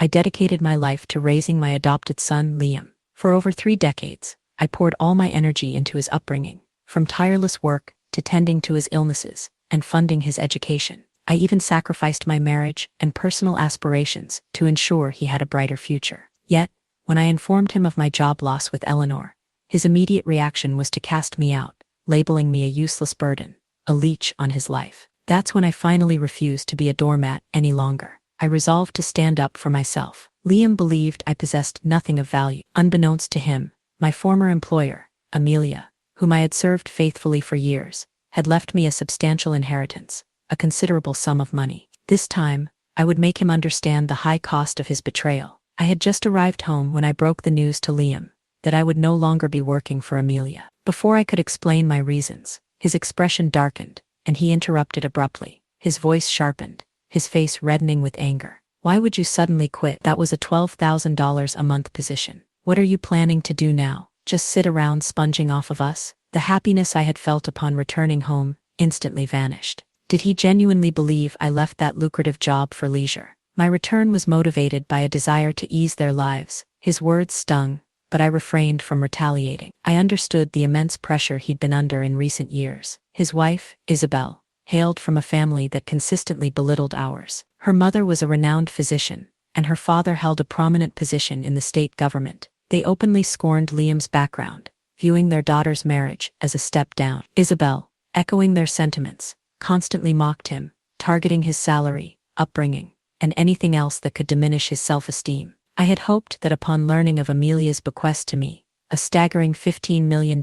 I dedicated my life to raising my adopted son, Liam. For over 3 decades, I poured all my energy into his upbringing, from tireless work to tending to his illnesses and funding his education. I even sacrificed my marriage and personal aspirations to ensure he had a brighter future. Yet, when I informed him of my job loss with Eleanor, his immediate reaction was to cast me out, labeling me a useless burden, a leech on his life. That's when I finally refused to be a doormat any longer. I resolved to stand up for myself. Liam believed I possessed nothing of value. Unbeknownst to him, my former employer, Amelia, whom I had served faithfully for years, had left me a substantial inheritance, a considerable sum of money. This time, I would make him understand the high cost of his betrayal. I had just arrived home when I broke the news to Liam that I would no longer be working for Amelia. Before I could explain my reasons, his expression darkened, and he interrupted abruptly. His voice sharpened, his face reddening with anger. Why would you suddenly quit? That was a $12,000 a month position. What are you planning to do now? Just sit around sponging off of us? The happiness I had felt upon returning home instantly vanished. Did he genuinely believe I left that lucrative job for leisure? My return was motivated by a desire to ease their lives. His words stung, but I refrained from retaliating. I understood the immense pressure he'd been under in recent years. His wife, Isabel, hailed from a family that consistently belittled ours. Her mother was a renowned physician, and her father held a prominent position in the state government. They openly scorned Liam's background, viewing their daughter's marriage as a step down. Isabel, echoing their sentiments, constantly mocked him, targeting his salary, upbringing, and anything else that could diminish his self-esteem. I had hoped that upon learning of Amelia's bequest to me, a staggering $15 million,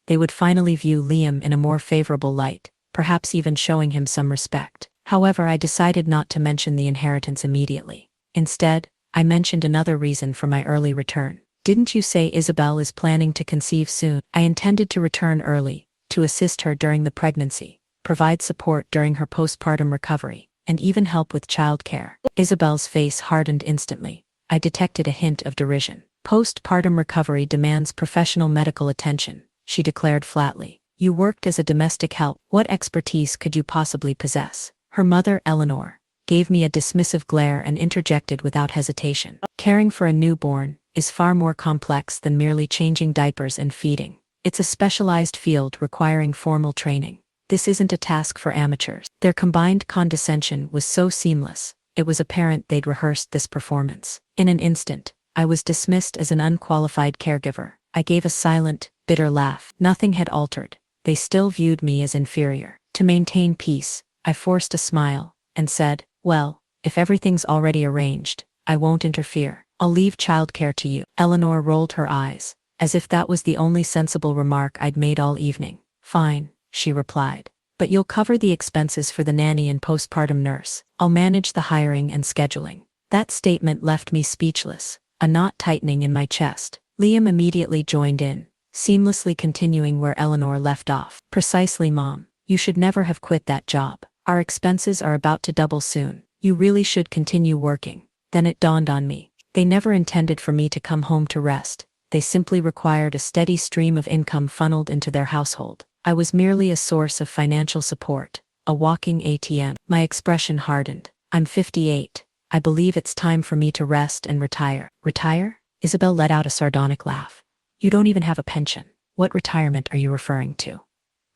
they would finally view Liam in a more favorable light, perhaps even showing him some respect. However, I decided not to mention the inheritance immediately. Instead, I mentioned another reason for my early return. Didn't you say Isabel is planning to conceive soon? I intended to return early, to assist her during the pregnancy, provide support during her postpartum recovery, and even help with childcare. Isabel's face hardened instantly. I detected a hint of derision. Postpartum recovery demands professional medical attention, she declared flatly. You worked as a domestic help. What expertise could you possibly possess? Her mother, Eleanor, gave me a dismissive glare and interjected without hesitation. Caring for a newborn is far more complex than merely changing diapers and feeding. It's a specialized field requiring formal training. This isn't a task for amateurs. Their combined condescension was so seamless, it was apparent they'd rehearsed this performance. In an instant, I was dismissed as an unqualified caregiver. I gave a silent, bitter laugh. Nothing had altered. They still viewed me as inferior. To maintain peace, I forced a smile and said, well, if everything's already arranged, I won't interfere. I'll leave childcare to you. Eleanor rolled her eyes, as if that was the only sensible remark I'd made all evening. Fine, she replied. But you'll cover the expenses for the nanny and postpartum nurse. I'll manage the hiring and scheduling. That statement left me speechless, a knot tightening in my chest. Liam immediately joined in, seamlessly continuing where Eleanor left off. Precisely, Mom. You should never have quit that job. Our expenses are about to double soon. You really should continue working. Then it dawned on me. They never intended for me to come home to rest. They simply required a steady stream of income funneled into their household. I was merely a source of financial support, a walking ATM. My expression hardened. I'm 58. I believe it's time for me to rest and retire. Retire? Isabel let out a sardonic laugh. You don't even have a pension. What retirement are you referring to?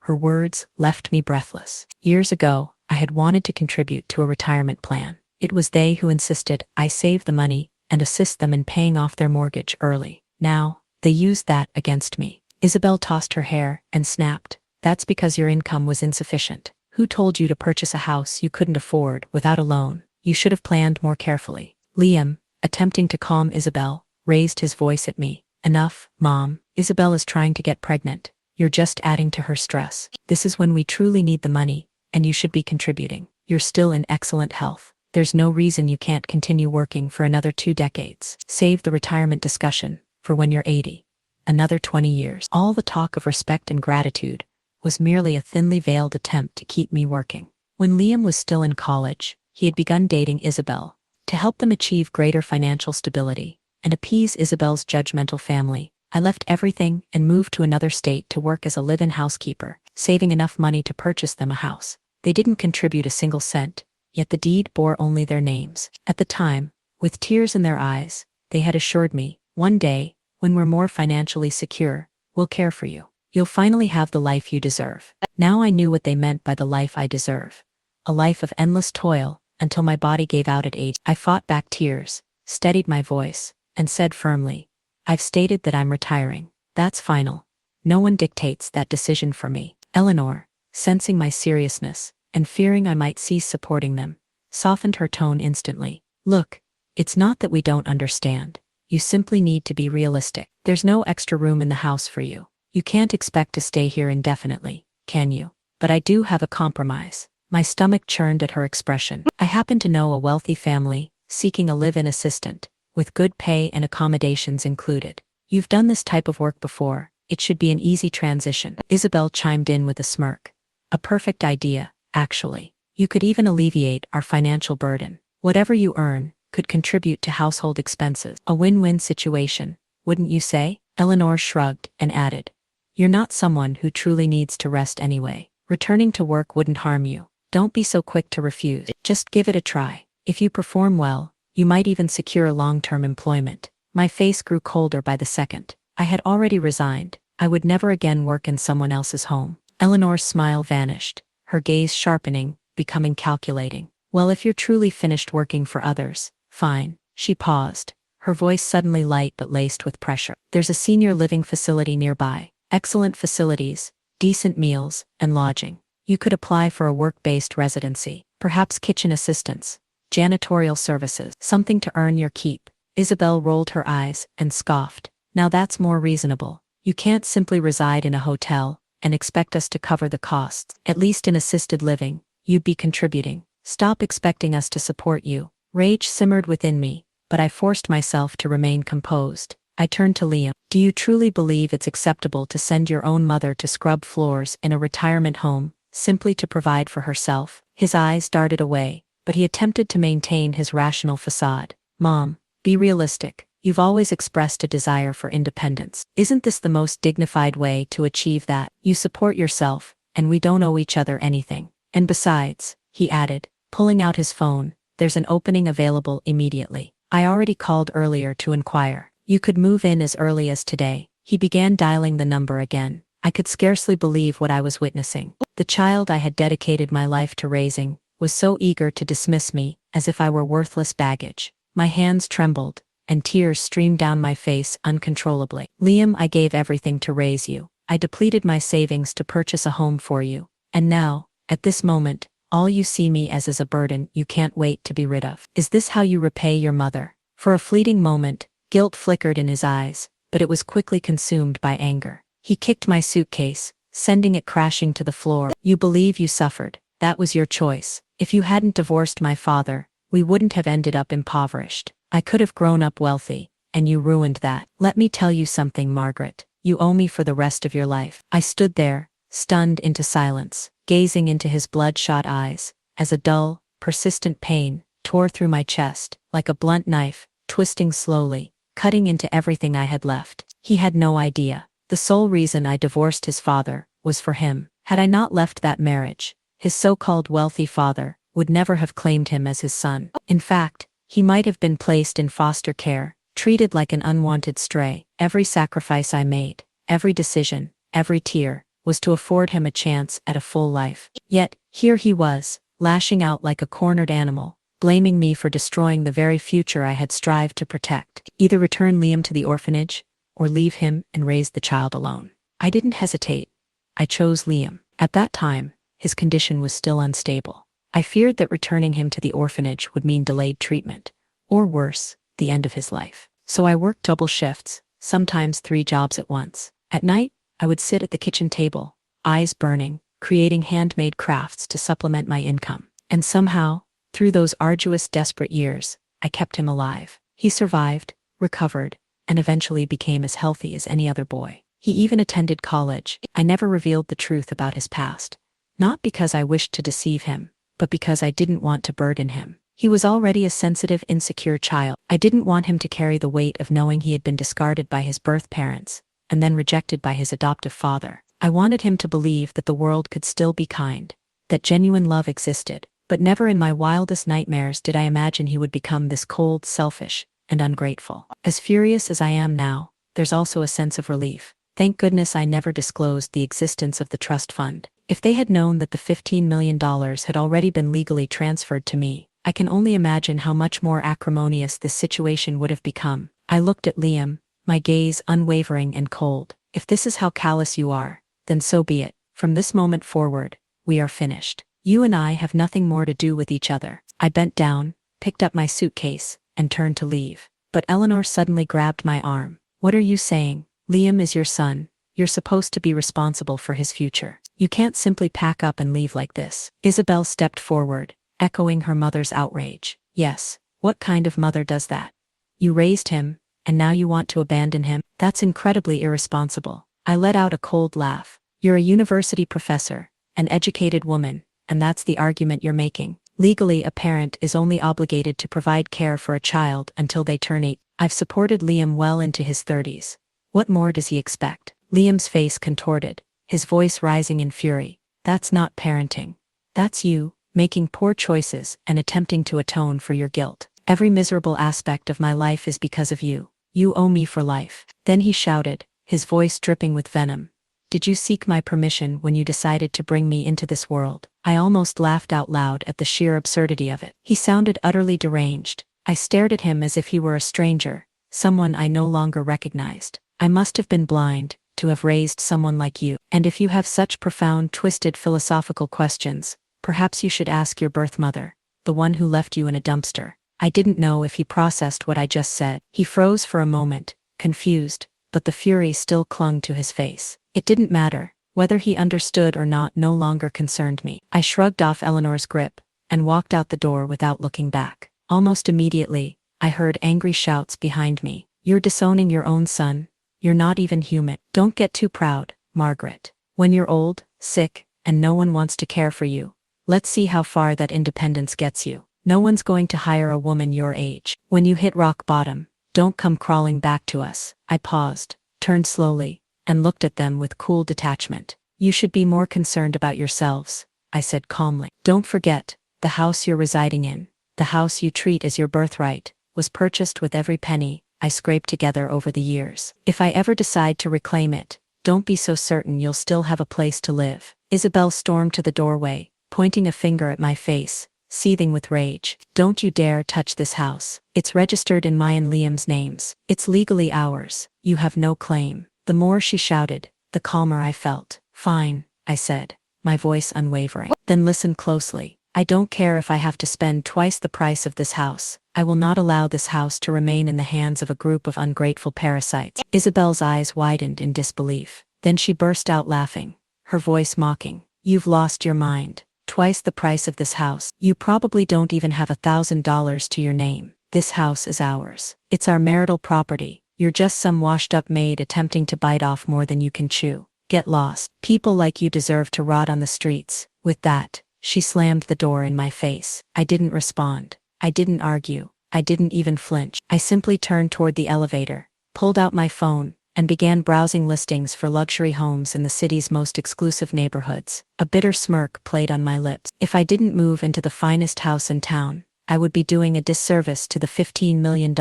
Her words left me breathless. Years ago, I had wanted to contribute to a retirement plan. It was they who insisted I save the money and assist them in paying off their mortgage early. Now, they used that against me. Isabel tossed her hair and snapped. That's because your income was insufficient. Who told you to purchase a house you couldn't afford without a loan? You should have planned more carefully. Liam, attempting to calm Isabel, raised his voice at me. Enough, Mom. Isabel is trying to get pregnant. You're just adding to her stress. This is when we truly need the money, and you should be contributing. You're still in excellent health. There's no reason you can't continue working for another 2 decades. Save the retirement discussion for when you're 80. Another 20 years. All the talk of respect and gratitude was merely a thinly veiled attempt to keep me working. When Liam was still in college, he had begun dating Isabel. To help them achieve greater financial stability and appease Isabel's judgmental family, I left everything and moved to another state to work as a live-in housekeeper, saving enough money to purchase them a house. They didn't contribute a single cent, yet the deed bore only their names. At the time, With tears in their eyes, they had assured me, one day, when we're more financially secure, we'll care for you. You'll finally have the life you deserve. Now I knew what they meant by the life I deserve. A life of endless toil, until my body gave out at age. I fought back tears, steadied my voice, and said firmly, I've stated that I'm retiring. That's final. No one dictates that decision for me. Eleanor, sensing my seriousness, and fearing I might cease supporting them, softened her tone instantly. Look, it's not that we don't understand. You simply need to be realistic. There's no extra room in the house for you. You can't expect to stay here indefinitely, can you? But I do have a compromise. My stomach churned at her expression. I happen to know a wealthy family, seeking a live-in assistant, with good pay and accommodations included. You've done this type of work before. It should be an easy transition. Isabel chimed in with a smirk. A perfect idea, actually. You could even alleviate our financial burden. Whatever you earn could contribute to household expenses. A win-win situation, wouldn't you say? Eleanor shrugged and added, You're not someone who truly needs to rest anyway. Returning to work wouldn't harm you. Don't be so quick to refuse. Just give it a try. If you perform well, you might even secure long-term employment. My face grew colder by the second. I had already resigned. I would never again work in someone else's home. Eleanor's smile vanished, her gaze sharpening, becoming calculating. Well, if you're truly finished working for others, fine. She paused, her voice suddenly light but laced with pressure. There's a senior living facility nearby. Excellent facilities, decent meals, and lodging. You could apply for a work-based residency, perhaps kitchen assistance, janitorial services, something to earn your keep. Isabel rolled her eyes and scoffed. Now that's more reasonable. You can't simply reside in a hotel and expect us to cover the costs. At least in assisted living, you'd be contributing. Stop expecting us to support you. Rage simmered within me, but I forced myself to remain composed. I turned to Liam. Do you truly believe it's acceptable to send your own mother to scrub floors in a retirement home, simply to provide for herself? His eyes darted away, but he attempted to maintain his rational facade. Mom, be realistic. You've always expressed a desire for independence. Isn't this the most dignified way to achieve that? You support yourself, and we don't owe each other anything. And besides, he added, pulling out his phone, there's an opening available immediately. I already called earlier to inquire. You could move in as early as today. He began dialing the number again. I could scarcely believe what I was witnessing. The child I had dedicated my life to raising was so eager to dismiss me, as if I were worthless baggage. My hands trembled, and tears streamed down my face uncontrollably. Liam, I gave everything to raise you. I depleted my savings to purchase a home for you. And now, at this moment, all you see me as is a burden you can't wait to be rid of. Is this how you repay your mother? For a fleeting moment, guilt flickered in his eyes, but it was quickly consumed by anger. He kicked my suitcase, sending it crashing to the floor. You believe you suffered. That was your choice. If you hadn't divorced my father, we wouldn't have ended up impoverished. I could have grown up wealthy, and you ruined that. Let me tell you something, Margaret. You owe me for the rest of your life. I stood there, stunned into silence, gazing into his bloodshot eyes, as a dull, persistent pain tore through my chest, like a blunt knife, twisting slowly, cutting into everything I had left. He had no idea. The sole reason I divorced his father was for him. Had I not left that marriage, his so-called wealthy father would never have claimed him as his son. In fact, he might have been placed in foster care, treated like an unwanted stray. Every sacrifice I made, every decision, every tear, was to afford him a chance at a full life. Yet, here he was, lashing out like a cornered animal, blaming me for destroying the very future I had strived to protect. Either return Liam to the orphanage, or leave him and raise the child alone. I didn't hesitate. I chose Liam. At that time, his condition was still unstable. I feared that returning him to the orphanage would mean delayed treatment, or worse, the end of his life. So I worked double shifts, sometimes 3 jobs at once. At night, I would sit at the kitchen table, eyes burning, creating handmade crafts to supplement my income. And somehow, through those arduous, desperate years, I kept him alive. He survived, recovered, and eventually became as healthy as any other boy. He even attended college. I never revealed the truth about his past, not because I wished to deceive him, but because I didn't want to burden him. He was already a sensitive, insecure child. I didn't want him to carry the weight of knowing he had been discarded by his birth parents, and then rejected by his adoptive father. I wanted him to believe that the world could still be kind, that genuine love existed, but never in my wildest nightmares did I imagine he would become this cold, selfish, and ungrateful. As furious as I am now, there's also a sense of relief. Thank goodness I never disclosed the existence of the trust fund. If they had known that the $15 million had already been legally transferred to me, I can only imagine how much more acrimonious this situation would have become. I looked at Liam, my gaze unwavering and cold. If this is how callous you are, then so be it. From this moment forward, we are finished. You and I have nothing more to do with each other. I bent down, picked up my suitcase, and turned to leave. But Eleanor suddenly grabbed my arm. What are you saying? Liam is your son. You're supposed to be responsible for his future. You can't simply pack up and leave like this. Isabel stepped forward, echoing her mother's outrage. Yes, what kind of mother does that? You raised him, and now you want to abandon him? That's incredibly irresponsible. I let out a cold laugh. You're a university professor, an educated woman, and that's the argument you're making. Legally, a parent is only obligated to provide care for a child until they turn 8. I've supported Liam well into his 30s. What more does he expect? Liam's face contorted, his voice rising in fury. That's not parenting. That's you, making poor choices and attempting to atone for your guilt. Every miserable aspect of my life is because of you. You owe me for life. Then he shouted, his voice dripping with venom. Did you seek my permission when you decided to bring me into this world? I almost laughed out loud at the sheer absurdity of it. He sounded utterly deranged. I stared at him as if he were a stranger, someone I no longer recognized. I must have been blind to have raised someone like you. And if you have such profound, twisted philosophical questions, perhaps you should ask your birth mother, the one who left you in a dumpster. I didn't know if he processed what I just said. He froze for a moment, confused, but the fury still clung to his face. It didn't matter. Whether he understood or not no longer concerned me. I shrugged off Eleanor's grip and walked out the door without looking back. Almost immediately, I heard angry shouts behind me. You're disowning your own son. You're not even human. Don't get too proud, Margaret. When you're old, sick, and no one wants to care for you, let's see how far that independence gets you. No one's going to hire a woman your age. When you hit rock bottom, don't come crawling back to us. I paused, turned slowly, and looked at them with cool detachment. You should be more concerned about yourselves, I said calmly. Don't forget, the house you're residing in, the house you treat as your birthright, was purchased with every penny I scraped together over the years. If I ever decide to reclaim it, don't be so certain you'll still have a place to live. Isabel stormed to the doorway, pointing a finger at my face, seething with rage. Don't you dare touch this house. It's registered in my and Liam's names. It's legally ours. You have no claim. The more she shouted, the calmer I felt. Fine, I said, my voice unwavering. Then listen closely. I don't care if I have to spend twice the price of this house. I will not allow this house to remain in the hands of a group of ungrateful parasites. Isabel's eyes widened in disbelief. Then she burst out laughing, her voice mocking. You've lost your mind. Twice the price of this house. You probably don't even have $1,000 to your name. This house is ours. It's our marital property. You're just some washed-up maid attempting to bite off more than you can chew. Get lost. People like you deserve to rot on the streets. With that, she slammed the door in my face. I didn't respond. I didn't argue. I didn't even flinch. I simply turned toward the elevator, pulled out my phone, and began browsing listings for luxury homes in the city's most exclusive neighborhoods. A bitter smirk played on my lips. If I didn't move into the finest house in town, I would be doing a disservice to the $15 million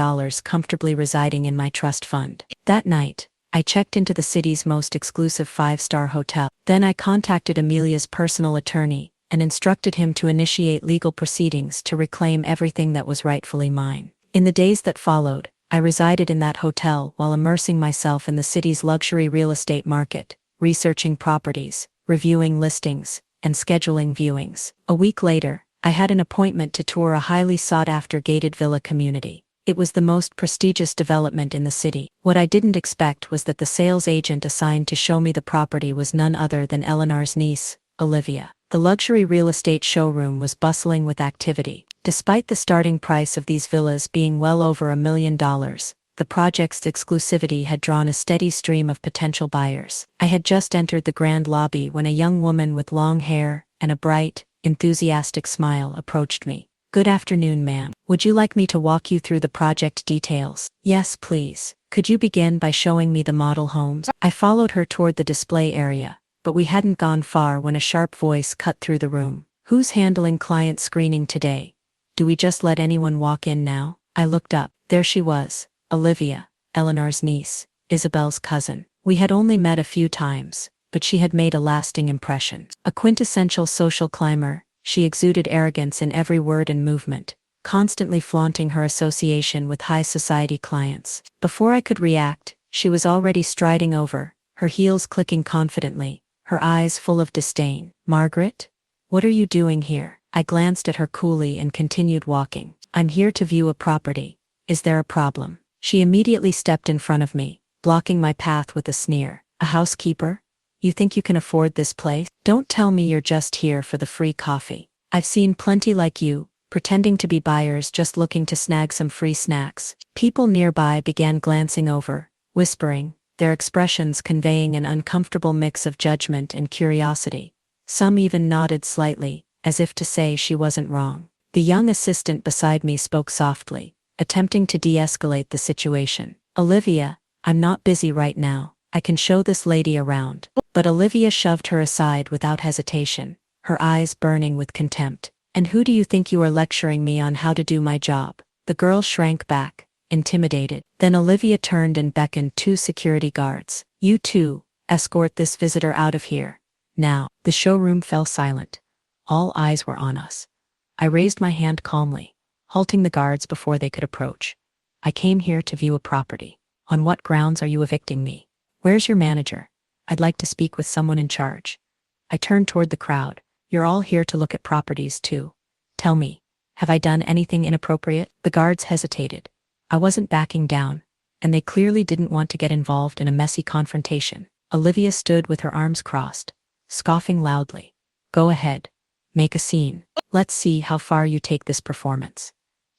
comfortably residing in my trust fund. That night, I checked into the city's most exclusive 5-star hotel. Then I contacted Amelia's personal attorney and instructed him to initiate legal proceedings to reclaim everything that was rightfully mine. In the days that followed, I resided in that hotel while immersing myself in the city's luxury real estate market, researching properties, reviewing listings, and scheduling viewings. A week later, I had an appointment to tour a highly sought-after gated villa community. It was the most prestigious development in the city. What I didn't expect was that the sales agent assigned to show me the property was none other than Eleanor's niece, Olivia. The luxury real estate showroom was bustling with activity. Despite the starting price of these villas being well over $1 million, the project's exclusivity had drawn a steady stream of potential buyers. I had just entered the grand lobby when a young woman with long hair and a bright, enthusiastic smile approached me. Good afternoon, ma'am. Would you like me to walk you through the project details? Yes, please. Could you begin by showing me the model homes? I followed her toward the display area, but we hadn't gone far when a sharp voice cut through the room. Who's handling client screening today? Do we just let anyone walk in now? I looked up. There she was, Olivia, Eleanor's niece, Isabel's cousin. We had only met a few times, but she had made a lasting impression. A quintessential social climber, she exuded arrogance in every word and movement, constantly flaunting her association with high society clients. Before I could react, she was already striding over, her heels clicking confidently, her eyes full of disdain. Margaret? What are you doing here? I glanced at her coolly and continued walking. I'm here to view a property. Is there a problem? She immediately stepped in front of me, blocking my path with a sneer. A housekeeper? You think you can afford this place? Don't tell me you're just here for the free coffee. I've seen plenty like you, pretending to be buyers just looking to snag some free snacks. People nearby began glancing over, whispering, their expressions conveying an uncomfortable mix of judgment and curiosity. Some even nodded slightly, as if to say she wasn't wrong. The young assistant beside me spoke softly, attempting to de-escalate the situation. Olivia, I'm not busy right now. I can show this lady around. But Olivia shoved her aside without hesitation, her eyes burning with contempt. And who do you think you are lecturing me on how to do my job? The girl shrank back, intimidated. Then Olivia turned and beckoned two security guards. You two, escort this visitor out of here. Now, the showroom fell silent. All eyes were on us. I raised my hand calmly, halting the guards before they could approach. I came here to view a property. On what grounds are you evicting me? Where's your manager? I'd like to speak with someone in charge. I turned toward the crowd. You're all here to look at properties too. Tell me, have I done anything inappropriate? The guards hesitated. I wasn't backing down, and they clearly didn't want to get involved in a messy confrontation. Olivia stood with her arms crossed, scoffing loudly. Go ahead. Make a scene. Let's see how far you take this performance.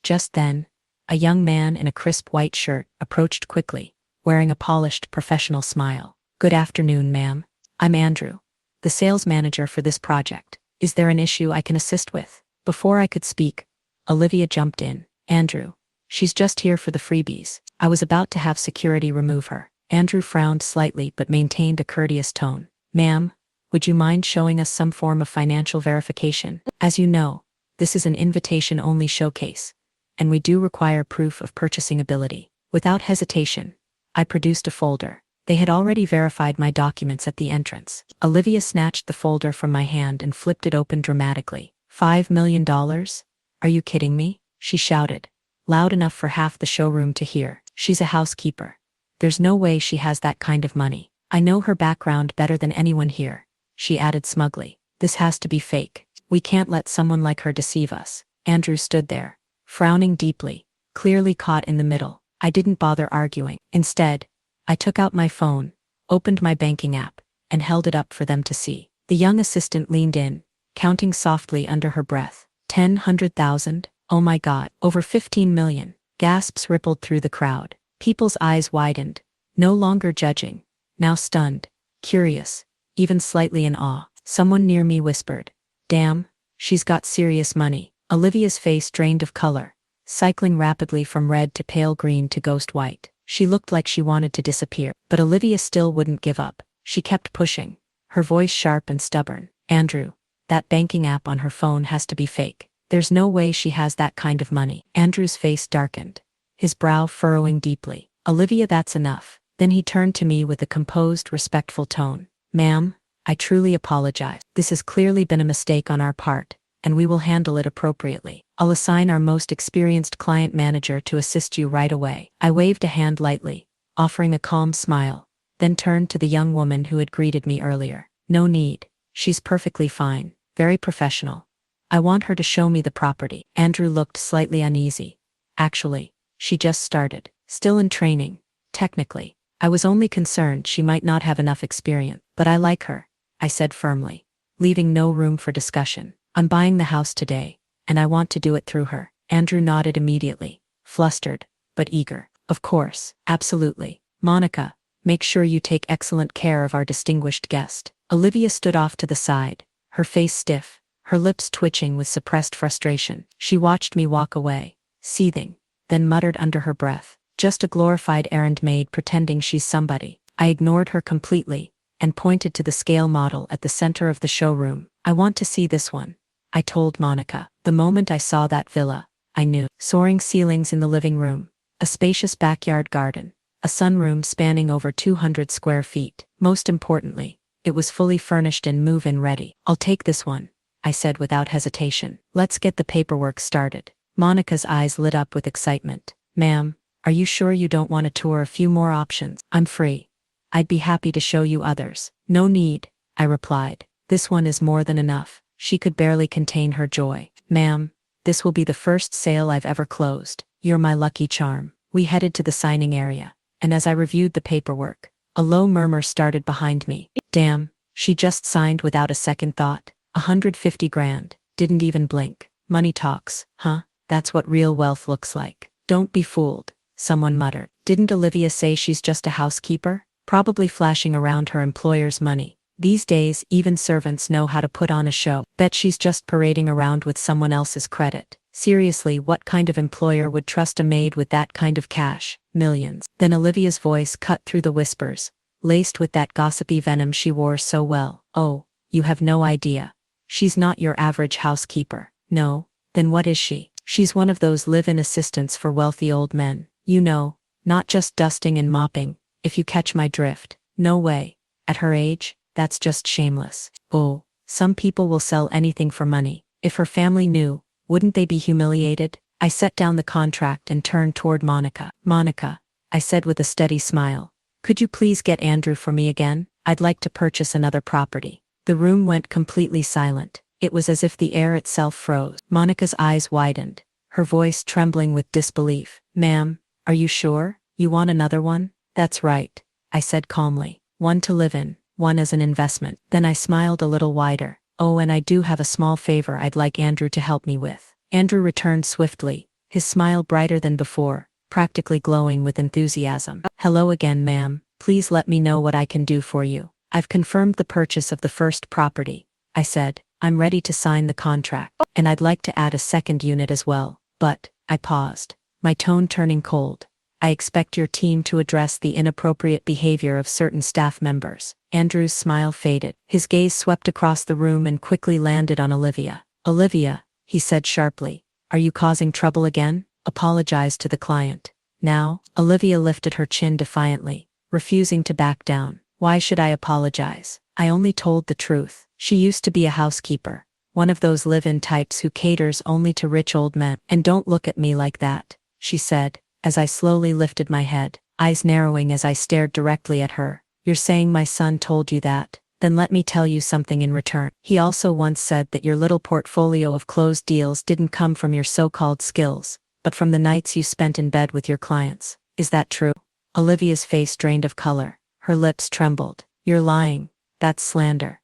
Just then, a young man in a crisp white shirt approached quickly, wearing a polished professional smile. Good afternoon, ma'am. I'm Andrew, the sales manager for this project. Is there an issue I can assist with? Before I could speak, Olivia jumped in. Andrew, she's just here for the freebies. I was about to have security remove her. Andrew frowned slightly but maintained a courteous tone. Ma'am, would you mind showing us some form of financial verification? As you know, this is an invitation-only showcase, and we do require proof of purchasing ability. Without hesitation, I produced a folder. They had already verified my documents at the entrance. Olivia snatched the folder from my hand and flipped it open dramatically. $5 million? Are you kidding me? She shouted, loud enough for half the showroom to hear. She's a housekeeper. There's no way she has that kind of money. I know her background better than anyone here, she added smugly. This has to be fake. We can't let someone like her deceive us. Andrew stood there, frowning deeply, clearly caught in the middle. I didn't bother arguing. Instead, I took out my phone, opened my banking app, and held it up for them to see. The young assistant leaned in, counting softly under her breath. 100,000? Oh my God. Over 15 million. Gasps rippled through the crowd. People's eyes widened, no longer judging, now stunned, curious, even slightly in awe. Someone near me whispered, damn, she's got serious money. Olivia's face drained of color, cycling rapidly from red to pale green to ghost white. She looked like she wanted to disappear, but Olivia still wouldn't give up. She kept pushing, her voice sharp and stubborn. Andrew, that banking app on her phone has to be fake. There's no way she has that kind of money. Andrew's face darkened, his brow furrowing deeply. Olivia, that's enough. Then he turned to me with a composed, respectful tone. Ma'am, I truly apologize. This has clearly been a mistake on our part, and we will handle it appropriately. I'll assign our most experienced client manager to assist you right away. I waved a hand lightly, offering a calm smile, then turned to the young woman who had greeted me earlier. No need. She's perfectly fine, very professional. I want her to show me the property. Andrew looked slightly uneasy. Actually, she just started, still in training, technically. I was only concerned she might not have enough experience. But I like her, I said firmly, leaving no room for discussion. I'm buying the house today, and I want to do it through her. Andrew nodded immediately, flustered, but eager. Of course, absolutely. Monica, make sure you take excellent care of our distinguished guest. Olivia stood off to the side, her face stiff, her lips twitching with suppressed frustration. She watched me walk away, seething, then muttered under her breath, just a glorified errand maid pretending she's somebody. I ignored her completely, and pointed to the scale model at the center of the showroom. I want to see this one. I told Monica. The moment I saw that villa, I knew. Soaring ceilings in the living room, a spacious backyard garden, a sunroom spanning over 200 square feet. Most importantly, it was fully furnished and move-in ready. I'll take this one, I said without hesitation. Let's get the paperwork started. Monica's eyes lit up with excitement. Ma'am, are you sure you don't want to tour a few more options? I'm free. I'd be happy to show you others. No need, I replied. This one is more than enough. She could barely contain her joy. Ma'am, this will be the first sale I've ever closed. You're my lucky charm. We headed to the signing area, and as I reviewed the paperwork, a low murmur started behind me. Damn, she just signed without a second thought. 150 grand. Didn't even blink. Money talks, huh? That's what real wealth looks like. Don't be fooled, someone muttered. Didn't Olivia say she's just a housekeeper? Probably flashing around her employer's money. These days, even servants know how to put on a show. Bet she's just parading around with someone else's credit. Seriously, what kind of employer would trust a maid with that kind of cash? Millions. Then Olivia's voice cut through the whispers, laced with that gossipy venom she wore so well. Oh, you have no idea. She's not your average housekeeper. No, then what is she? She's one of those live-in assistants for wealthy old men. You know, not just dusting and mopping, if you catch my drift. No way. At her age, that's just shameless. Oh, some people will sell anything for money. If her family knew, wouldn't they be humiliated? I set down the contract and turned toward Monica. Monica, I said with a steady smile, could you please get Andrew for me again? I'd like to purchase another property. The room went completely silent. It was as if the air itself froze. Monica's eyes widened, her voice trembling with disbelief. Ma'am, are you sure? You want another one? That's right, I said calmly. One to live in, one as an investment. Then I smiled a little wider. Oh, and I do have a small favor I'd like Andrew to help me with. Andrew returned swiftly, his smile brighter than before, practically glowing with enthusiasm. Hello again, ma'am. Please let me know what I can do for you. I've confirmed the purchase of the first property, I said. I'm ready to sign the contract, and I'd like to add a second unit as well. But, I paused, my tone turning cold. I expect your team to address the inappropriate behavior of certain staff members. Andrew's smile faded. His gaze swept across the room and quickly landed on Olivia. Olivia, he said sharply, are you causing trouble again? Apologize to the client. Now, Olivia lifted her chin defiantly, refusing to back down. Why should I apologize? I only told the truth. She used to be a housekeeper, one of those live-in types who caters only to rich old men. And don't look at me like that, she said, as I slowly lifted my head, eyes narrowing as I stared directly at her. You're saying my son told you that? Then let me tell you something in return. He also once said that your little portfolio of closed deals didn't come from your so-called skills, but from the nights you spent in bed with your clients. Is that true? Olivia's face drained of color. Her lips trembled. You're lying. That's slander.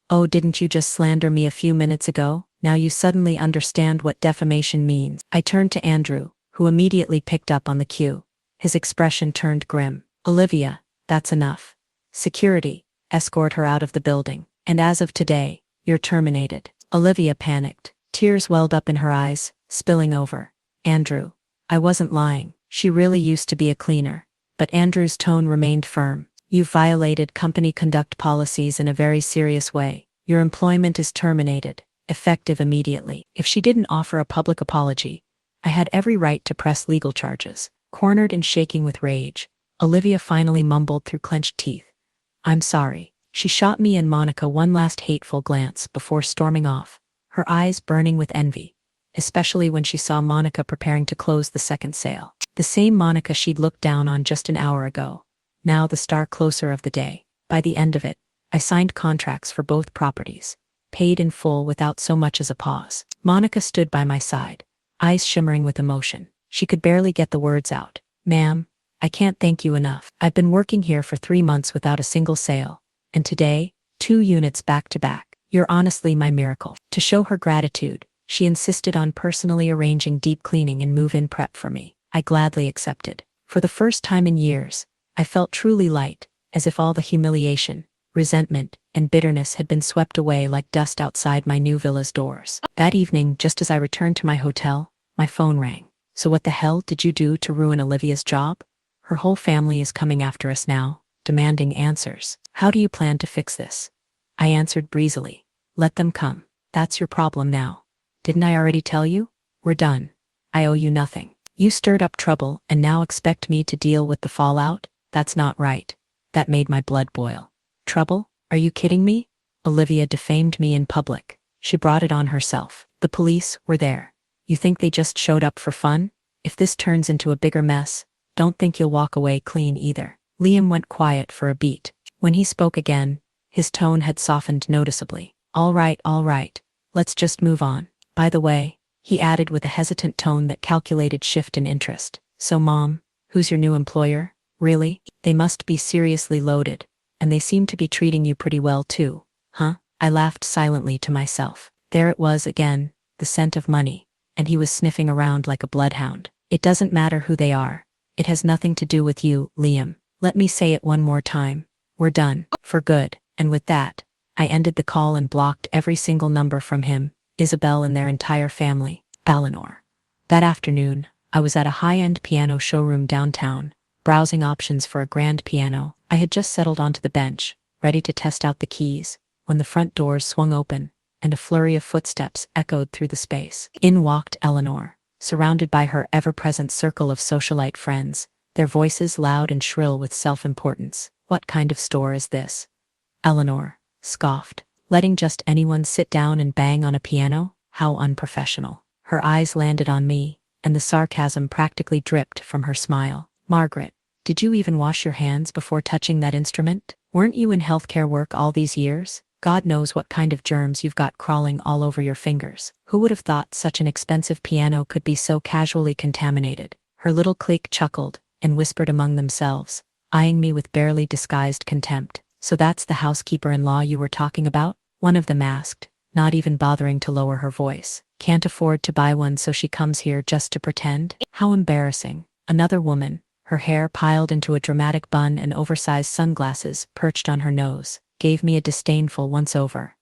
Oh, didn't you just slander me a few minutes ago? Now you suddenly understand what defamation means. I turned to Andrew, who immediately picked up on the cue. His expression turned grim. Olivia, that's enough. Security, escort her out of the building. And as of today, you're terminated. Olivia panicked. Tears welled up in her eyes, spilling over. Andrew, I wasn't lying. She really used to be a cleaner. But Andrew's tone remained firm. You've violated company conduct policies in a very serious way. Your employment is terminated, effective immediately. If she didn't offer a public apology, I had every right to press legal charges. Cornered and shaking with rage, Olivia finally mumbled through clenched teeth. I'm sorry. She shot me and Monica one last hateful glance before storming off, her eyes burning with envy, especially when she saw Monica preparing to close the second sale. The same Monica she'd looked down on just an hour ago. Now the star closer of the day. By the end of it, I signed contracts for both properties, paid in full without so much as a pause. Monica stood by my side, eyes shimmering with emotion. She could barely get the words out. Ma'am, I can't thank you enough. I've been working here for 3 months without a single sale, and today, 2 units back to back. You're honestly my miracle. To show her gratitude, she insisted on personally arranging deep cleaning and move-in prep for me. I gladly accepted. For the first time in years, I felt truly light, as if all the humiliation, resentment, and bitterness had been swept away like dust outside my new villa's doors. That evening, just as I returned to my hotel, my phone rang. So what the hell did you do to ruin Olivia's job? Her whole family is coming after us now, demanding answers. How do you plan to fix this? I answered breezily. Let them come. That's your problem now. Didn't I already tell you? We're done. I owe you nothing. You stirred up trouble and now expect me to deal with the fallout? That's not right. That made my blood boil. Trouble? Are you kidding me? Olivia defamed me in public. She brought it on herself. The police were there. You think they just showed up for fun? If this turns into a bigger mess, don't think you'll walk away clean either. Liam went quiet for a beat. When he spoke again, his tone had softened noticeably. All right, let's just move on. By the way, he added with a hesitant tone that calculated shift in interest. So Mom, who's your new employer? Really? They must be seriously loaded. And they seem to be treating you pretty well too. Huh? I laughed silently to myself. There it was again, the scent of money. And he was sniffing around like a bloodhound. It doesn't matter who they are. It has nothing to do with you, Liam. Let me say it one more time. We're done. For good. And with that, I ended the call and blocked every single number from him, Isabel and their entire family. Eleanor. That afternoon, I was at a high-end piano showroom downtown, browsing options for a grand piano. I had just settled onto the bench, ready to test out the keys, when the front doors swung open, and a flurry of footsteps echoed through the space. In walked Eleanor, surrounded by her ever-present circle of socialite friends, their voices loud and shrill with self-importance. What kind of store is this? Eleanor scoffed. Letting just anyone sit down and bang on a piano? How unprofessional. Her eyes landed on me, and the sarcasm practically dripped from her smile. Margaret, did you even wash your hands before touching that instrument? Weren't you in healthcare work all these years? God knows what kind of germs you've got crawling all over your fingers. Who would have thought such an expensive piano could be so casually contaminated? Her little clique chuckled and whispered among themselves, eyeing me with barely disguised contempt. So that's the housekeeper-in-law you were talking about? One of them asked, not even bothering to lower her voice. Can't afford to buy one, so she comes here just to pretend? How embarrassing. Another woman, her hair piled into a dramatic bun and oversized sunglasses perched on her nose, gave me a disdainful once-over.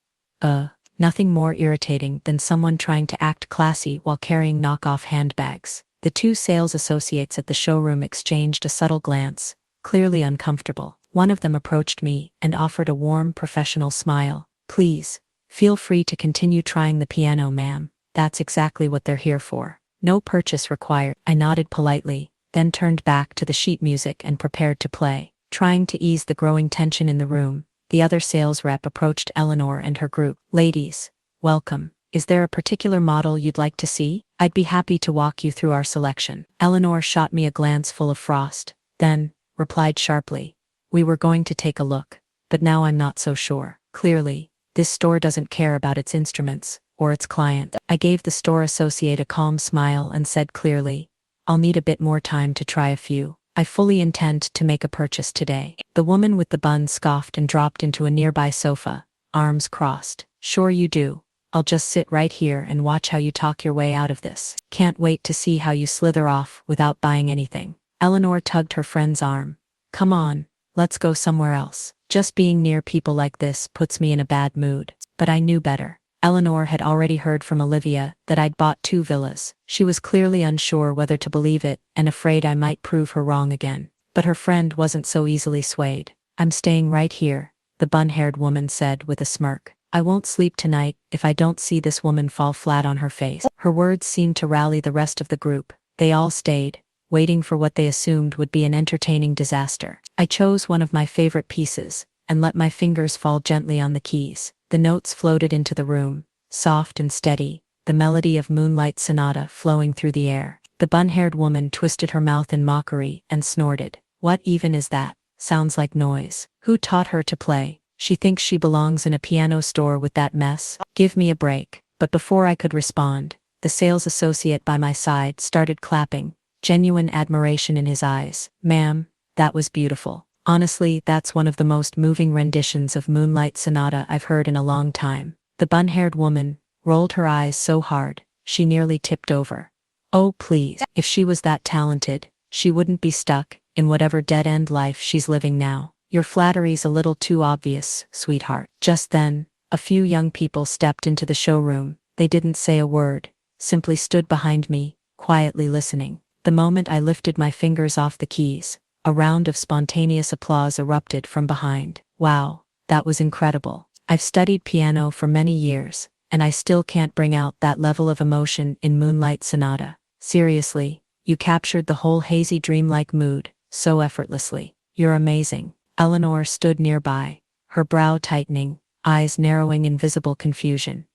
Nothing more irritating than someone trying to act classy while carrying knockoff handbags. The two sales associates at the showroom exchanged a subtle glance, clearly uncomfortable. One of them approached me and offered a warm, professional smile. Please, feel free to continue trying the piano, ma'am. That's exactly what they're here for. No purchase required. I nodded politely, then turned back to the sheet music and prepared to play. Trying to ease the growing tension in the room, the other sales rep approached Eleanor and her group. Ladies, welcome. Is there a particular model you'd like to see? I'd be happy to walk you through our selection. Eleanor shot me a glance full of frost, then replied sharply, we were going to take a look, but now I'm not so sure. Clearly, this store doesn't care about its instruments or its client. I gave the store associate a calm smile and said clearly, I'll need a bit more time to try a few. I fully intend to make a purchase today. The woman with the bun scoffed and dropped into a nearby sofa, arms crossed. Sure you do. I'll just sit right here and watch how you talk your way out of this. Can't wait to see how you slither off without buying anything. Eleanor tugged her friend's arm. Come on, let's go somewhere else. Just being near people like this puts me in a bad mood. But I knew better. Eleanor had already heard from Olivia that I'd bought 2 villas. She was clearly unsure whether to believe it and afraid I might prove her wrong again. But her friend wasn't so easily swayed. I'm staying right here, the bun-haired woman said with a smirk. I won't sleep tonight if I don't see this woman fall flat on her face. Her words seemed to rally the rest of the group. They all stayed, waiting for what they assumed would be an entertaining disaster. I chose one of my favorite pieces and let my fingers fall gently on the keys. The notes floated into the room, soft and steady, the melody of Moonlight Sonata flowing through the air. The bun-haired woman twisted her mouth in mockery and snorted. What even is that? Sounds like noise. Who taught her to play? She thinks she belongs in a piano store with that mess? Give me a break. But before I could respond, the sales associate by my side started clapping, genuine admiration in his eyes. Ma'am, that was beautiful. Honestly, that's one of the most moving renditions of Moonlight Sonata I've heard in a long time. The bun-haired woman rolled her eyes so hard, she nearly tipped over. Oh please, if she was that talented, she wouldn't be stuck in whatever dead-end life she's living now. Your flattery's a little too obvious, sweetheart. Just then, a few young people stepped into the showroom. They didn't say a word, simply stood behind me, quietly listening. The moment I lifted my fingers off the keys, a round of spontaneous applause erupted from behind. Wow, that was incredible. I've studied piano for many years, and I still can't bring out that level of emotion in Moonlight Sonata. Seriously, you captured the whole hazy dreamlike mood, so effortlessly. You're amazing. Eleanor stood nearby, her brow tightening, eyes narrowing in visible confusion.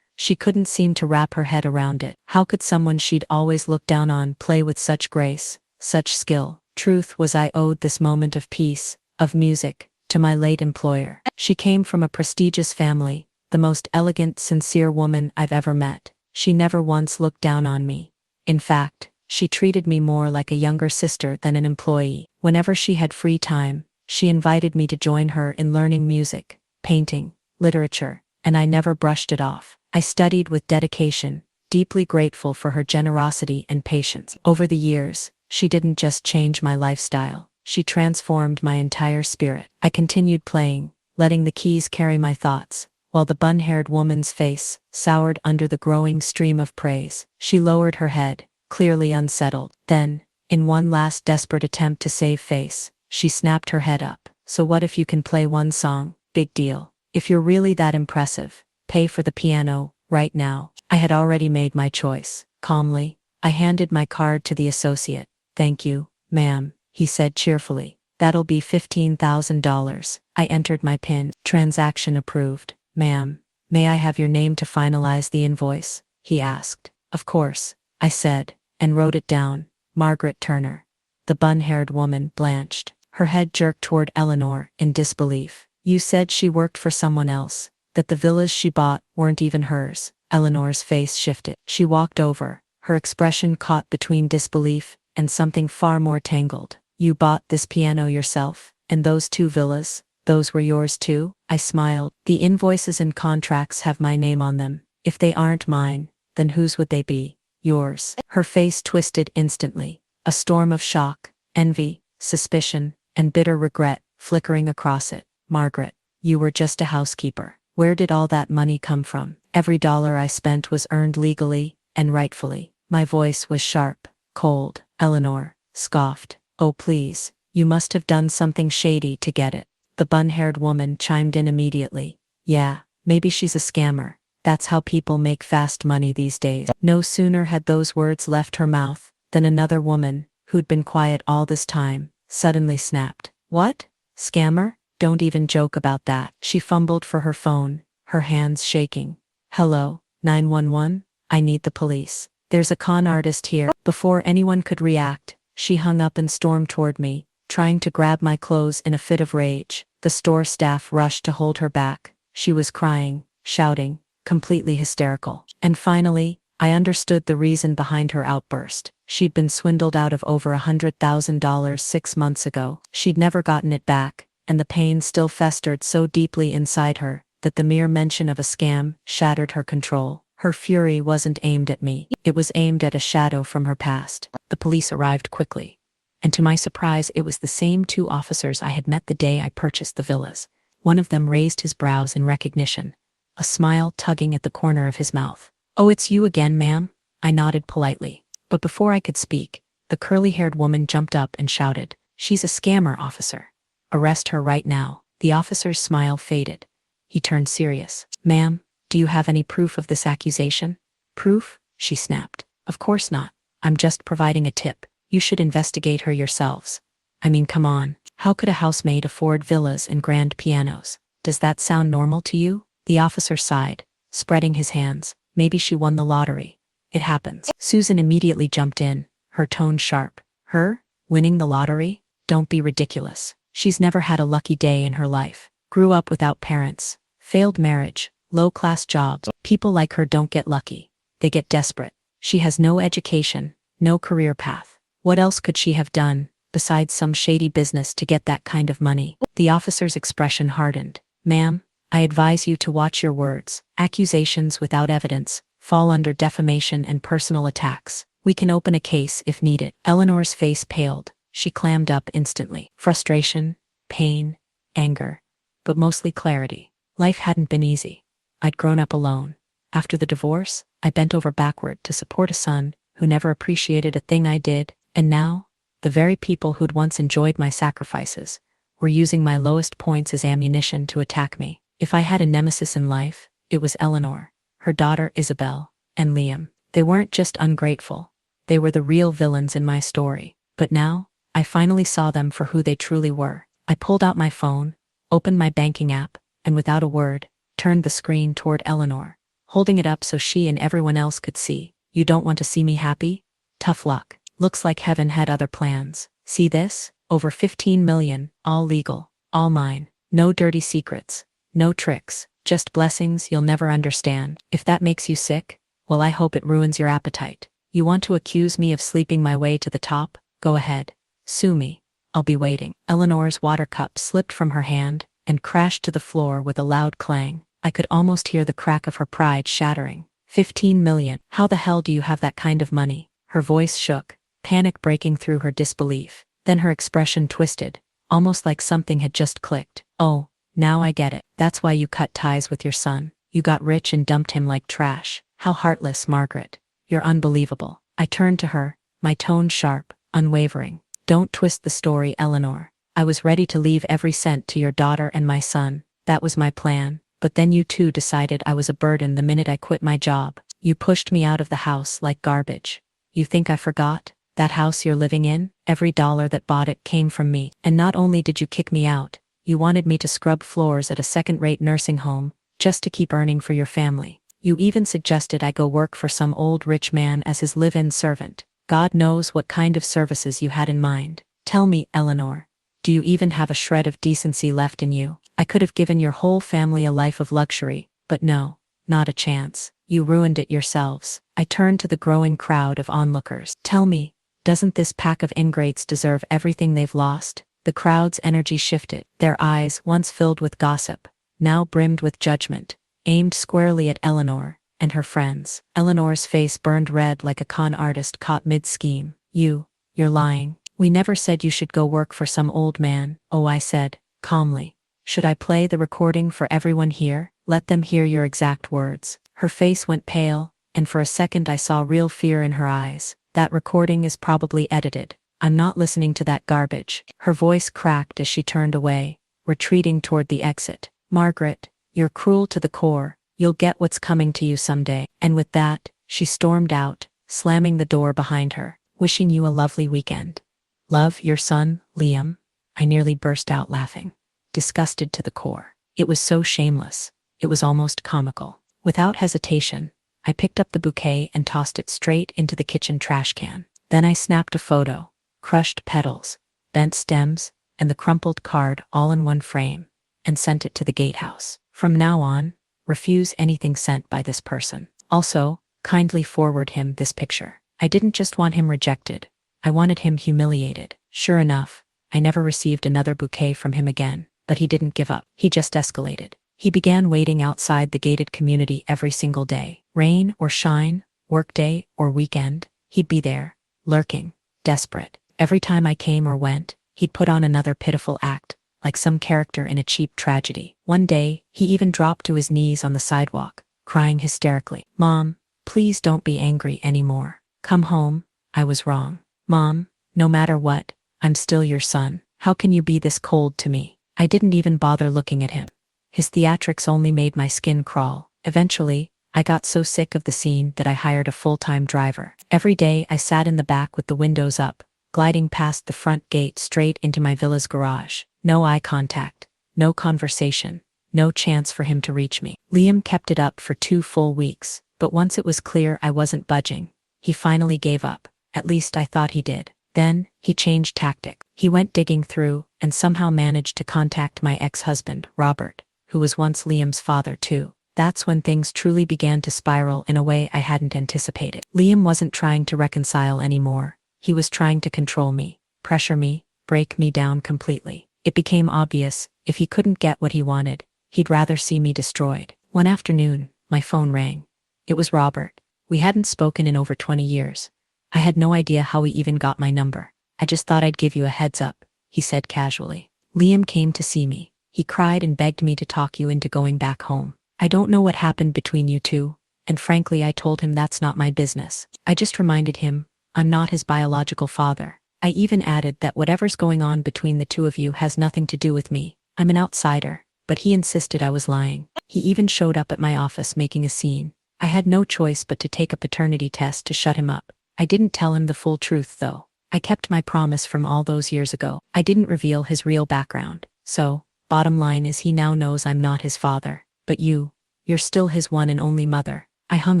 She couldn't seem to wrap her head around it. How could someone she'd always looked down on play with such grace, such skill? Truth was, I owed this moment of peace, of music, to my late employer. She came from a prestigious family, the most elegant, sincere woman I've ever met. She never once looked down on me. In fact, she treated me more like a younger sister than an employee. Whenever she had free time, she invited me to join her in learning music, painting, literature, and I never brushed it off. I studied with dedication, deeply grateful for her generosity and patience. Over the years, she didn't just change my lifestyle, she transformed my entire spirit. I continued playing, letting the keys carry my thoughts, while the bun-haired woman's face soured under the growing stream of praise. She lowered her head, clearly unsettled. Then, in one last desperate attempt to save face, she snapped her head up. So what if you can play one song? Big deal. If you're really that impressive, pay for the piano, right now. I had already made my choice. Calmly, I handed my card to the associate. Thank you, ma'am, he said cheerfully. That'll be $15,000. I entered my PIN. Transaction approved. Ma'am, may I have your name to finalize the invoice? He asked. Of course, I said, and wrote it down. Margaret Turner. The bun-haired woman blanched. Her head jerked toward Eleanor in disbelief. You said she worked for someone else, that the villas she bought weren't even hers. Eleanor's face shifted. She walked over, her expression caught between disbelief and something far more tangled. You bought this piano yourself, and those 2 villas, those were yours too? I smiled. The invoices and contracts have my name on them. If they aren't mine, then whose would they be? Yours. Her face twisted instantly, a storm of shock, envy, suspicion, and bitter regret flickering across it. Margaret, you were just a housekeeper. Where did all that money come from? Every dollar I spent was earned legally and rightfully. My voice was sharp, cold. Eleanor scoffed. Oh please, you must have done something shady to get it. The bun-haired woman chimed in immediately. Yeah, maybe she's a scammer. That's how people make fast money these days. No sooner had those words left her mouth than another woman, who'd been quiet all this time, suddenly snapped. What? Scammer? Don't even joke about that. She fumbled for her phone, her hands shaking. Hello, 911? I need the police. There's a con artist here. Before anyone could react, she hung up and stormed toward me, trying to grab my clothes in a fit of rage. The store staff rushed to hold her back. She was crying, shouting, completely hysterical. And finally, I understood the reason behind her outburst. She'd been swindled out of over $100,000 6 months ago. She'd never gotten it back, and the pain still festered so deeply inside her that the mere mention of a scam shattered her control. Her fury wasn't aimed at me. It was aimed at a shadow from her past. The police arrived quickly, and to my surprise it was the same 2 officers I had met the day I purchased the villas. One of them raised his brows in recognition, a smile tugging at the corner of his mouth. Oh, it's you again, ma'am? I nodded politely. But before I could speak, the curly-haired woman jumped up and shouted, She's a scammer, officer. Arrest her right now. The officer's smile faded. He turned serious. Ma'am, do you have any proof of this accusation? Proof? She snapped. Of course not. I'm just providing a tip. You should investigate her yourselves. I mean, come on. How could a housemaid afford villas and grand pianos? Does that sound normal to you? The officer sighed, spreading his hands. Maybe she won the lottery. It happens. Susan immediately jumped in, her tone sharp. Her? Winning the lottery? Don't be ridiculous. She's never had a lucky day in her life. Grew up without parents. Failed marriage. Low-class jobs. People like her don't get lucky. They get desperate. She has no education, no career path. What else could she have done, besides some shady business, to get that kind of money? The officer's expression hardened. Ma'am, I advise you to watch your words. Accusations without evidence fall under defamation and personal attacks. We can open a case if needed. Eleanor's face paled. She clammed up instantly. Frustration, pain, anger, but mostly clarity. Life hadn't been easy. I'd grown up alone. After the divorce, I bent over backward to support a son who never appreciated a thing I did, and now, the very people who'd once enjoyed my sacrifices were using my lowest points as ammunition to attack me. If I had a nemesis in life, it was Eleanor. her daughter Isabel, and Liam. They weren't just ungrateful. They were the real villains in my story. But now, I finally saw them for who they truly were. I pulled out my phone, opened my banking app, and without a word, turned the screen toward Eleanor, holding it up so she and everyone else could see. You don't want to see me happy? Tough luck. Looks like heaven had other plans. See this? Over 15 million, all legal, all mine. No dirty secrets, no tricks, just blessings you'll never understand. If that makes you sick, well, I hope it ruins your appetite. You want to accuse me of sleeping my way to the top? Go ahead. Sue me. I'll be waiting. Eleanor's water cup slipped from her hand and crashed to the floor with a loud clang. I could almost hear the crack of her pride shattering. 15 million. How the hell do you have that kind of money? Her voice shook, panic breaking through her disbelief. Then her expression twisted, almost like something had just clicked. Oh, now I get it. That's why you cut ties with your son. You got rich and dumped him like trash. How heartless, Margaret. You're unbelievable. I turned to her, my tone sharp, unwavering. Don't twist the story, Eleanor. I was ready to leave every cent to your daughter and my son. That was my plan. But then you two decided I was a burden the minute I quit my job. You pushed me out of the house like garbage. You think I forgot? That house you're living in, every dollar that bought it came from me. And not only did you kick me out, you wanted me to scrub floors at a second-rate nursing home, just to keep earning for your family. You even suggested I go work for some old rich man as his live-in servant. God knows what kind of services you had in mind. Tell me, Eleanor, do you even have a shred of decency left in you? I could have given your whole family a life of luxury, but no, not a chance. You ruined it yourselves. I turned to the growing crowd of onlookers. Tell me, doesn't this pack of ingrates deserve everything they've lost? The crowd's energy shifted. Their eyes, once filled with gossip, now brimmed with judgment, aimed squarely at Eleanor and her friends. Eleanor's face burned red like a con artist caught mid-scheme. You're lying. We never said you should go work for some old man. Oh, I said, calmly. Should I play the recording for everyone here? Let them hear your exact words. Her face went pale, and for a second I saw real fear in her eyes. That recording is probably edited. I'm not listening to that garbage. Her voice cracked as she turned away, retreating toward the exit. Margaret, you're cruel to the core. You'll get what's coming to you someday. And with that, she stormed out, slamming the door behind her. Wishing you a lovely weekend. Love, your son, Liam. I nearly burst out laughing, disgusted to the core. It was so shameless. It was almost comical. Without hesitation, I picked up the bouquet and tossed it straight into the kitchen trash can. Then I snapped a photo. Crushed petals, bent stems, and the crumpled card all in one frame, and sent it to the gatehouse. From now on, refuse anything sent by this person. Also, kindly forward him this picture. I didn't just want him rejected, I wanted him humiliated. Sure enough, I never received another bouquet from him again, but he didn't give up. He just escalated. He began waiting outside the gated community every single day. Rain or shine, workday or weekend, he'd be there, lurking, desperate. Every time I came or went, he'd put on another pitiful act, like some character in a cheap tragedy. One day, he even dropped to his knees on the sidewalk, crying hysterically. Mom, please don't be angry anymore. Come home, I was wrong. Mom, no matter what, I'm still your son. How can you be this cold to me? I didn't even bother looking at him. His theatrics only made my skin crawl. Eventually, I got so sick of the scene that I hired a full-time driver. Every day I sat in the back with the windows up, gliding past the front gate straight into my villa's garage. No eye contact, no conversation, no chance for him to reach me. Liam kept it up for 2 full weeks, but once it was clear I wasn't budging, he finally gave up. At least I thought he did. Then, he changed tactic. He went digging through and somehow managed to contact my ex-husband, Robert, who was once Liam's father too. That's when things truly began to spiral in a way I hadn't anticipated. Liam wasn't trying to reconcile anymore. He was trying to control me, pressure me, break me down completely. It became obvious, if he couldn't get what he wanted, he'd rather see me destroyed. One afternoon, my phone rang. It was Robert. We hadn't spoken in over 20 years. I had no idea how he even got my number. I just thought I'd give you a heads up, he said casually. Liam came to see me. He cried and begged me to talk you into going back home. I don't know what happened between you two, and frankly I told him that's not my business. I just reminded him, I'm not his biological father. I even added that whatever's going on between the two of you has nothing to do with me. I'm an outsider, but he insisted I was lying. He even showed up at my office making a scene. I had no choice but to take a paternity test to shut him up. I didn't tell him the full truth, though. I kept my promise from all those years ago. I didn't reveal his real background. So, bottom line is he now knows I'm not his father. But you're still his one and only mother. I hung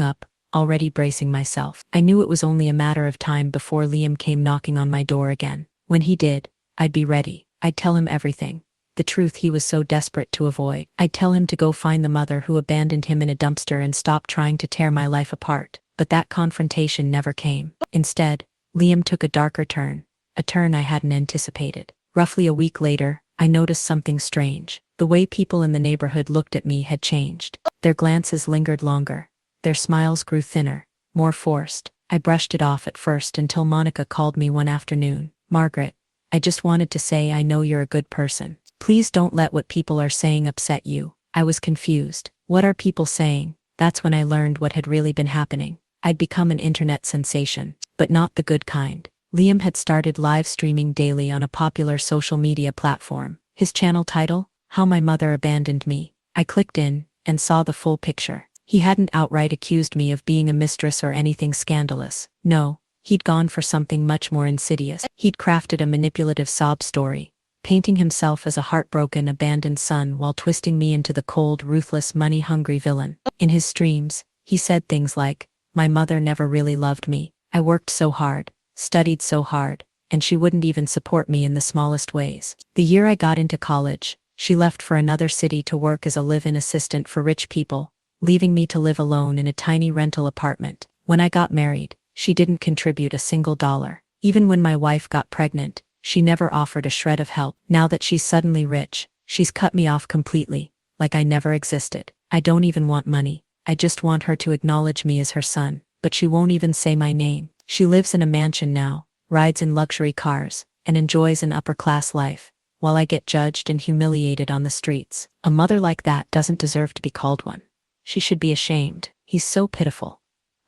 up, already bracing myself. I knew it was only a matter of time before Liam came knocking on my door again. When he did, I'd be ready. I'd tell him everything. The truth he was so desperate to avoid. I'd tell him to go find the mother who abandoned him in a dumpster and stop trying to tear my life apart. But that confrontation never came. Instead, Liam took a darker turn, a turn I hadn't anticipated. Roughly a week later, I noticed something strange. The way people in the neighborhood looked at me had changed. Their glances lingered longer. Their smiles grew thinner, more forced. I brushed it off at first until Monica called me one afternoon. "Margaret, I just wanted to say I know you're a good person. Please don't let what people are saying upset you." I was confused. What are people saying? That's when I learned what had really been happening. I'd become an internet sensation, but not the good kind. Liam had started live streaming daily on a popular social media platform. His channel title? How My Mother Abandoned Me. I clicked in and saw the full picture. He hadn't outright accused me of being a mistress or anything scandalous. No, he'd gone for something much more insidious. He'd crafted a manipulative sob story, painting himself as a heartbroken, abandoned son while twisting me into the cold, ruthless, money-hungry villain. In his streams, he said things like, "My mother never really loved me. I worked so hard, studied so hard, and she wouldn't even support me in the smallest ways. The year I got into college, she left for another city to work as a live-in assistant for rich people, leaving me to live alone in a tiny rental apartment. When I got married, she didn't contribute a single dollar. Even when my wife got pregnant, she never offered a shred of help. Now that she's suddenly rich, she's cut me off completely, like I never existed. I don't even want money. I just want her to acknowledge me as her son, but she won't even say my name. She lives in a mansion now, rides in luxury cars, and enjoys an upper-class life, while I get judged and humiliated on the streets. A mother like that doesn't deserve to be called one. She should be ashamed. He's so pitiful.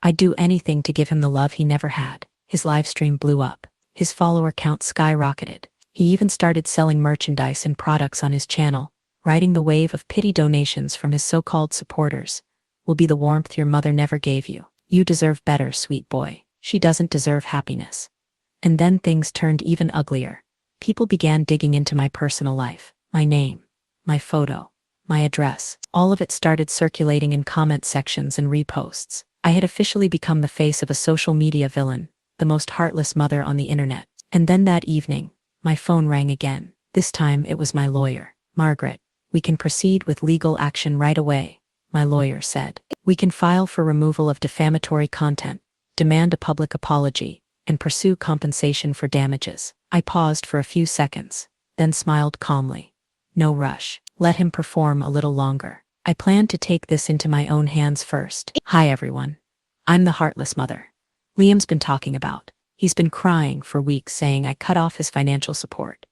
I'd do anything to give him the love he never had." His live stream blew up. His follower count skyrocketed. He even started selling merchandise and products on his channel, riding the wave of pity donations from his so-called supporters. "Will be the warmth your mother never gave you. You deserve better, sweet boy. She doesn't deserve happiness." And then things turned even uglier. People began digging into my personal life. My name, my photo, my address. All of it started circulating in comment sections and reposts. I had officially become the face of a social media villain, the most heartless mother on the internet. And then that evening, my phone rang again. This time it was my lawyer. "Margaret, we can proceed with legal action right away," my lawyer said. "We can file for removal of defamatory content, demand a public apology, and pursue compensation for damages." I paused for a few seconds, then smiled calmly. "No rush. Let him perform a little longer. I plan to take this into my own hands first." Hi everyone. I'm the heartless mother Liam's been talking about. He's been crying for weeks saying I cut off his financial support.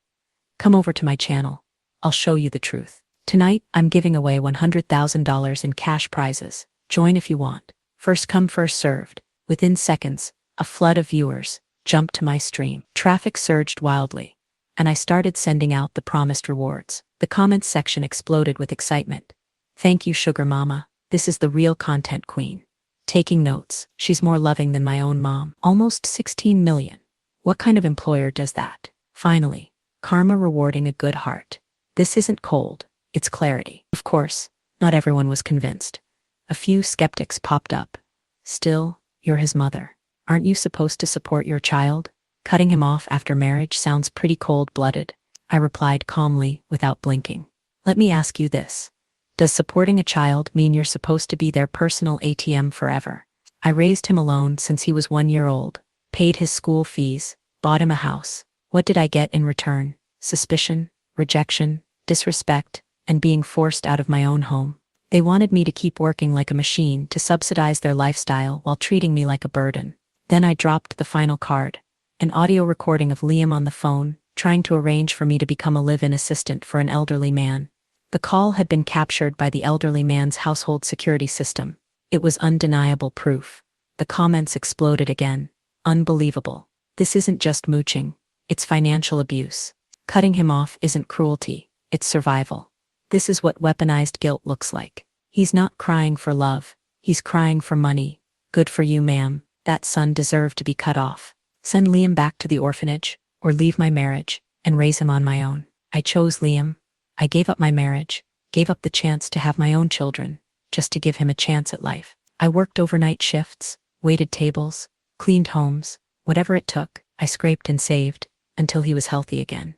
Come over to my channel. I'll show you the truth. Tonight, I'm giving away $100,000 in cash prizes. Join if you want. First come, first served. Within seconds, a flood of viewers jumped to my stream. Traffic surged wildly, and I started sending out the promised rewards. The comments section exploded with excitement. "Thank you, Sugar Mama. This is the real content queen. Taking notes. She's more loving than my own mom." Almost 16 million. What kind of employer does that? Finally, karma rewarding a good heart. This isn't cold, it's clarity. Of course, not everyone was convinced. A few skeptics popped up. "Still, you're his mother. Aren't you supposed to support your child? Cutting him off after marriage sounds pretty cold-blooded." I replied calmly, without blinking. "Let me ask you this. Does supporting a child mean you're supposed to be their personal ATM forever? I raised him alone since he was 1 year old, paid his school fees, bought him a house. What did I get in return? Suspicion, rejection, disrespect, and being forced out of my own home. They wanted me to keep working like a machine to subsidize their lifestyle while treating me like a burden." Then I dropped the final card, an audio recording of Liam on the phone, trying to arrange for me to become a live-in assistant for an elderly man. The call had been captured by the elderly man's household security system. It was undeniable proof. The comments exploded again. "Unbelievable. This isn't just mooching. It's financial abuse. Cutting him off isn't cruelty, it's survival. This is what weaponized guilt looks like. He's not crying for love. He's crying for money. Good for you, ma'am. That son deserved to be cut off. Send Liam back to the orphanage, or leave my marriage, and raise him on my own. I chose Liam. I gave up my marriage, gave up the chance to have my own children, just to give him a chance at life. I worked overnight shifts, waited tables, cleaned homes, whatever it took. I scraped and saved, until he was healthy again.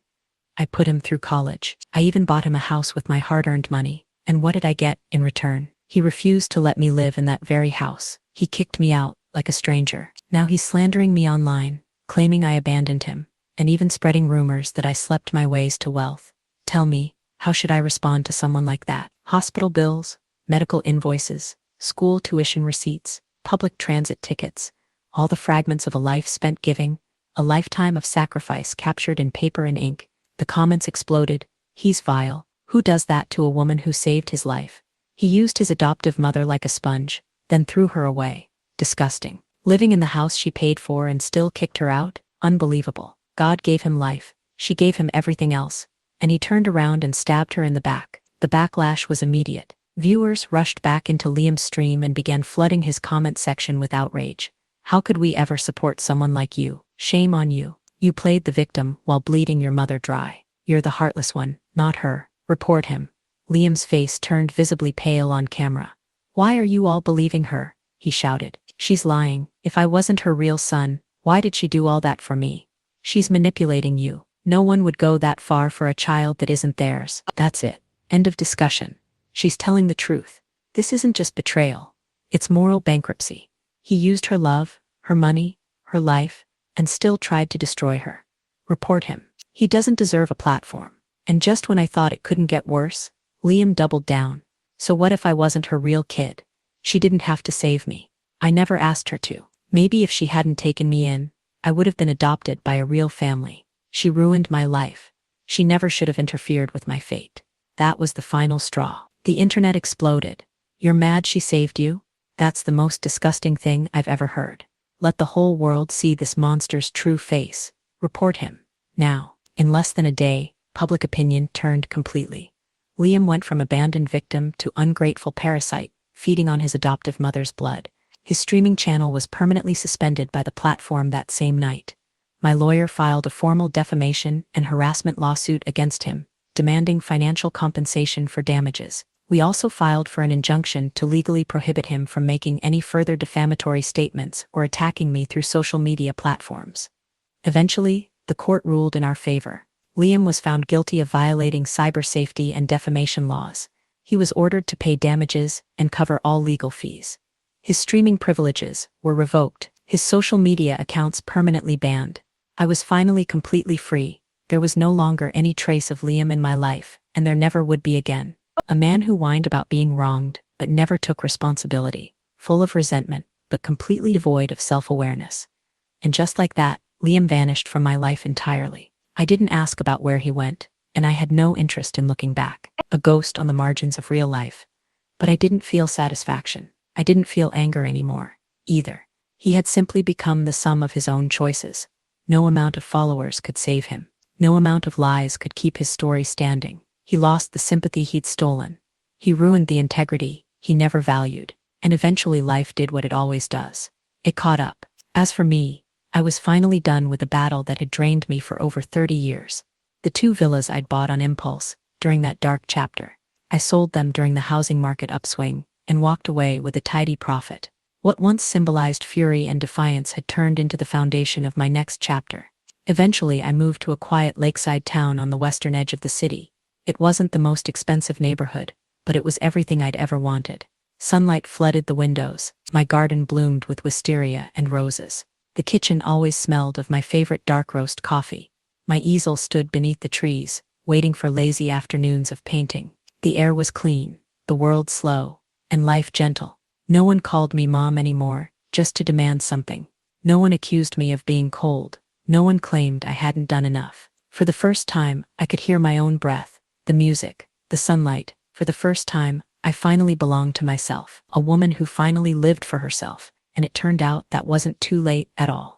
I put him through college. I even bought him a house with my hard-earned money. And what did I get in return? He refused to let me live in that very house. He kicked me out, like a stranger. Now he's slandering me online, claiming I abandoned him, and even spreading rumors that I slept my ways to wealth. Tell me, how should I respond to someone like that? Hospital bills, medical invoices, school tuition receipts, public transit tickets, all the fragments of a life spent giving, a lifetime of sacrifice captured in paper and ink. The comments exploded. He's vile. Who does that to a woman who saved his life? He used his adoptive mother like a sponge, then threw her away. Disgusting. Living in the house she paid for and still kicked her out? Unbelievable. God gave him life. She gave him everything else. And he turned around and stabbed her in the back. The backlash was immediate. Viewers rushed back into Liam's stream and began flooding his comment section with outrage. How could we ever support someone like you? Shame on you. You played the victim while bleeding your mother dry. You're the heartless one, not her. Report him. Liam's face turned visibly pale on camera. Why are you all believing her? He shouted. She's lying. If I wasn't her real son, why did she do all that for me? She's manipulating you. No one would go that far for a child that isn't theirs. That's it. End of discussion. She's telling the truth. This isn't just betrayal. It's moral bankruptcy. He used her love, her money, her life, and still tried to destroy her. Report him. He doesn't deserve a platform. And just when I thought it couldn't get worse, Liam doubled down. So what if I wasn't her real kid? She didn't have to save me. I never asked her to. Maybe if she hadn't taken me in, I would have been adopted by a real family. She ruined my life. She never should have interfered with my fate. That was the final straw. The internet exploded. You're mad she saved you? That's the most disgusting thing I've ever heard. Let the whole world see this monster's true face. Report him. Now. In less than a day, public opinion turned completely. Liam went from abandoned victim to ungrateful parasite, feeding on his adoptive mother's blood. His streaming channel was permanently suspended by the platform that same night. My lawyer filed a formal defamation and harassment lawsuit against him, demanding financial compensation for damages. We also filed for an injunction to legally prohibit him from making any further defamatory statements or attacking me through social media platforms. Eventually, the court ruled in our favor. Liam was found guilty of violating cyber safety and defamation laws. He was ordered to pay damages and cover all legal fees. His streaming privileges were revoked, his social media accounts permanently banned. I was finally completely free. There was no longer any trace of Liam in my life, and there never would be again. A man who whined about being wronged, but never took responsibility, full of resentment, but completely devoid of self-awareness. And just like that, Liam vanished from my life entirely. I didn't ask about where he went, and I had no interest in looking back. A ghost on the margins of real life. But I didn't feel satisfaction. I didn't feel anger anymore, either. He had simply become the sum of his own choices. No amount of followers could save him. No amount of lies could keep his story standing. He lost the sympathy he'd stolen. He ruined the integrity he never valued. And eventually life did what it always does. It caught up. As for me, I was finally done with the battle that had drained me for over 30 years. The 2 villas I'd bought on impulse, during that dark chapter. I sold them during the housing market upswing, and walked away with a tidy profit. What once symbolized fury and defiance had turned into the foundation of my next chapter. Eventually I moved to a quiet lakeside town on the western edge of the city. It wasn't the most expensive neighborhood, but it was everything I'd ever wanted. Sunlight flooded the windows, my garden bloomed with wisteria and roses. The kitchen always smelled of my favorite dark roast coffee. My easel stood beneath the trees, waiting for lazy afternoons of painting. The air was clean, the world slow, and life gentle. No one called me mom anymore, just to demand something. No one accused me of being cold. No one claimed I hadn't done enough. For the first time, I could hear my own breath, the music, the sunlight. For the first time, I finally belonged to myself, a woman who finally lived for herself, and it turned out that wasn't too late at all.